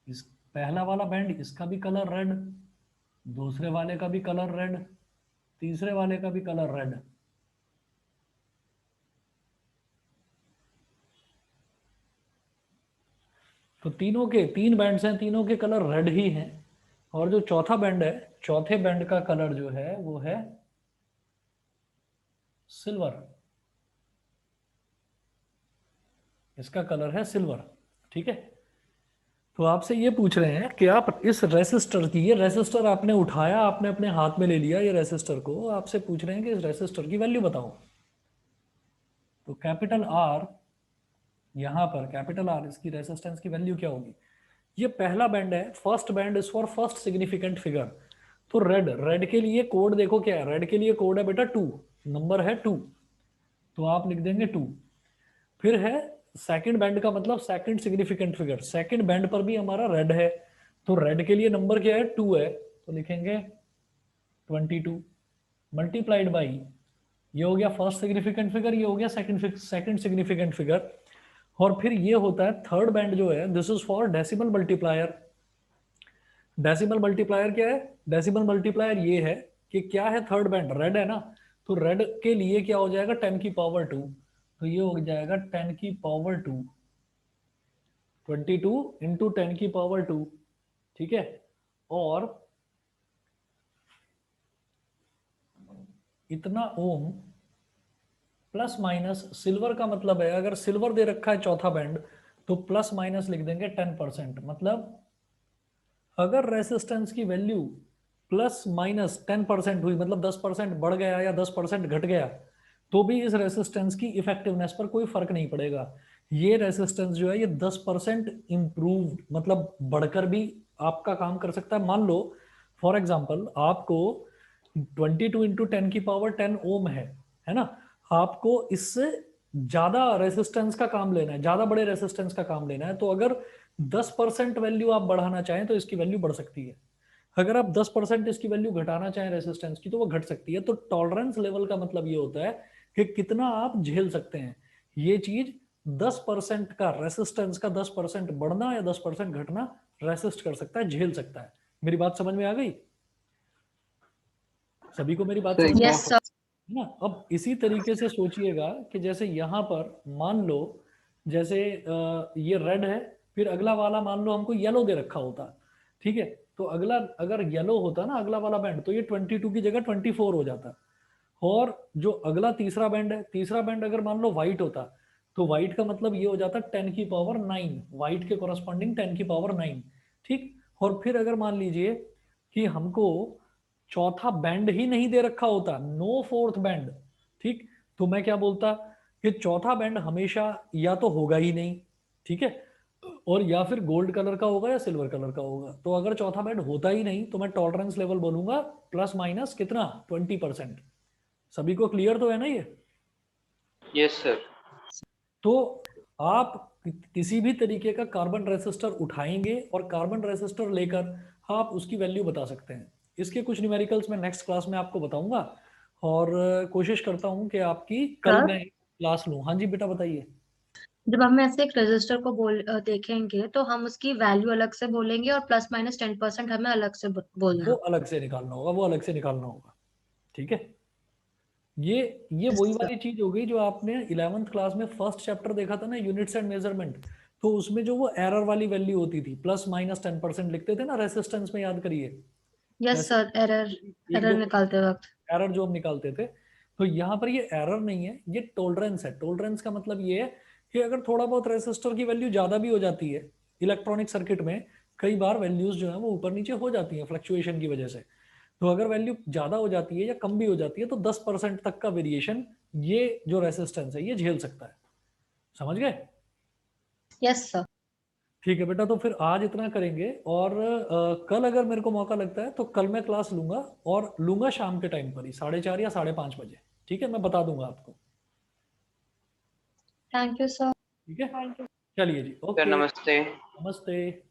इस पहला वाला बैंड इसका भी कलर रेड, दूसरे वाले का भी कलर रेड, तीसरे वाले का भी कलर रेड। तो तीनों के 3 बैंड्स हैं, तीनों के कलर रेड ही हैं। और जो चौथा बैंड है, चौथे बैंड का कलर जो है वो है सिल्वर, इसका कलर है सिल्वर। ठीक है, तो आपसे ये पूछ रहे हैं कि आप इस रेसिस्टर की, ये रेसिस्टर आपने उठाया, आपने अपने हाथ में ले लिया ये रेसिस्टर को, आपसे पूछ रहे हैं कि इस रेसिस्टर की वैल्यू बताओ। तो कैपिटल आर, यहां पर कैपिटल आर, इसकी रेसिस्टेंस की वैल्यू क्या होगी। ये पहला बैंड है, first band is for first significant figure. तो रेड, रेड के लिए कोड देखो क्या है, रेड के लिए कोड है बेटा 2, नंबर है 2, तो आप लिख देंगे 2। फिर है सेकंड बैंड का मतलब second significant figure, second band पर भी हमारा रेड है, तो रेड के लिए नंबर क्या है 2 है, तो लिखेंगे 22 मल्टीप्लाइड बाई, ये हो गया फर्स्ट सिग्निफिकेंट फिगर, ये हो गया सेकंड सिग्निफिकेंट फिगर। और फिर ये होता है थर्ड बैंड जो है, this is for decimal multiplier. Decimal multiplier क्या है, डेसिमल मल्टीप्लायर ये है कि क्या है, थर्ड बैंड रेड है ना, तो रेड के लिए क्या हो जाएगा 10 की पावर 2, तो ये हो जाएगा 10 की पावर 2, 22 इंटू 10 की पावर 2। ठीक है, और इतना ओम प्लस माइनस, सिल्वर का मतलब है, अगर सिल्वर दे रखा है चौथा बैंड तो प्लस माइनस लिख देंगे 10%, मतलब अगर रेसिस्टेंस की वैल्यू प्लस माइनस 10% हुई, मतलब 10% बढ़ गया या 10% घट गया, तो भी इस रेसिस्टेंस की इफेक्टिवनेस पर कोई फर्क नहीं पड़ेगा। ये रेसिस्टेंस जो है ये 10% इंप्रूव, मतलब बढ़कर भी आपका काम कर सकता है। मान लो फॉर एग्जांपल आपको 22 इंटू 10 की पावर 10 ओम है ना, आपको इससे ज्यादा रेसिस्टेंस का काम लेना है, ज्यादा बड़े रेसिस्टेंस का काम लेना है, तो अगर 10% वैल्यू आप बढ़ाना चाहें तो इसकी वैल्यू बढ़ सकती है, अगर आप 10% इसकी वैल्यू घटाना चाहें रेसिस्टेंस की तो वो घट सकती है। तो टॉलरेंस लेवल का मतलब ये होता है कि कितना आप झेल सकते हैं। ये चीज 10% का रेसिस्टेंस का 10% बढ़ना या 10% घटना रेसिस्ट कर सकता है, झेल सकता है। मेरी बात समझ में आ गई सभी को, मेरी बात समझ में यस सर। है ना। अब इसी तरीके से सोचिएगा कि जैसे यहाँ पर मान लो, जैसे ये रेड है, फिर अगला वाला मान लो हमको येलो दे रखा होता, ठीक है, तो अगला अगर येलो होता ना अगला वाला बैंड, तो ये 22 की जगह 24 हो जाता। और जो अगला तीसरा बैंड है, तीसरा बैंड अगर मान लो व्हाइट होता, तो व्हाइट का मतलब ये हो जाता 10 की पावर 9, व्हाइट के कोरस्पॉन्डिंग 10 की पावर 9। ठीक, और फिर अगर मान लीजिए कि हमको चौथा बैंड ही नहीं दे रखा होता, नो फोर्थ बैंड, ठीक, तो मैं क्या बोलता कि चौथा बैंड हमेशा या तो होगा ही नहीं, ठीक है, और या फिर गोल्ड कलर का होगा या सिल्वर कलर का होगा। तो अगर चौथा बैंड होता ही नहीं तो मैं टॉलरेंस लेवल बोलूंगा प्लस माइनस कितना 20%। सभी को क्लियर तो है ना ये। Yes sir. तो आप किसी भी तरीके का कार्बन रेसिस्टर उठाएंगे और कार्बन रेसिस्टर लेकर आप उसकी वैल्यू बता सकते हैं। इसके कुछ न्यूमेरिकल्स मैं नेक्स्ट क्लास में आपको बताऊंगा, और कोशिश करता हूं कि आपकी कल सर मैं क्लास लूं। हाँ जी बेटा बताइए। जब हम ऐसे एक रजिस्टर को देखेंगे तो हम उसकी वैल्यू अलग से बोलेंगे और प्लस माइनस 10% हमें अलग से बोलना वो है। अलग से निकालना होगा, वो अलग से निकालना होगा, ठीक है। ये ये Yes, वही sir. वाली चीज हो गई जो आपने 11th क्लास में फर्स्ट चैप्टर देखा था ना, यूनिट्स एंड मेजरमेंट, तो उसमें जो वो एरर वाली वैल्यू होती थी ±10% लिखते थे ना रेसिस्टेंस में, याद करिए। यस सर, एरर एक दो निकालते वक्त। एरर जो हम निकालते थे, तो यहाँ पर ये एरर नहीं है, ये टॉलरेंस है। टॉलरेंस का मतलब ये है कि अगर थोड़ा बहुत रेसिस्टर की वैल्यू ज्यादा भी हो जाती है, इलेक्ट्रॉनिक सर्किट में कई बार वैल्यूज जो है वो ऊपर नीचे हो जाती है फ्लक्चुएशन की वजह से। तो अगर वैल्यू ज्यादा हो जाती है या कम भी हो जाती है तो 10% तक का वेरिएशन ये जो रेसिस्टेंस है ये झेल सकता है। समझ गए? Yes sir. ठीक है बेटा, तो फिर आज इतना करेंगे, और कल अगर मेरे को मौका लगता है तो कल मैं क्लास लूंगा, और लूंगा शाम के टाइम पर ही 4:30 या 5:30 बजे। ठीक है, मैं बता दूंगा आपको। Thank you sir. ठीक है, चलिए जी, सर ओके, नमस्ते। नमस्ते।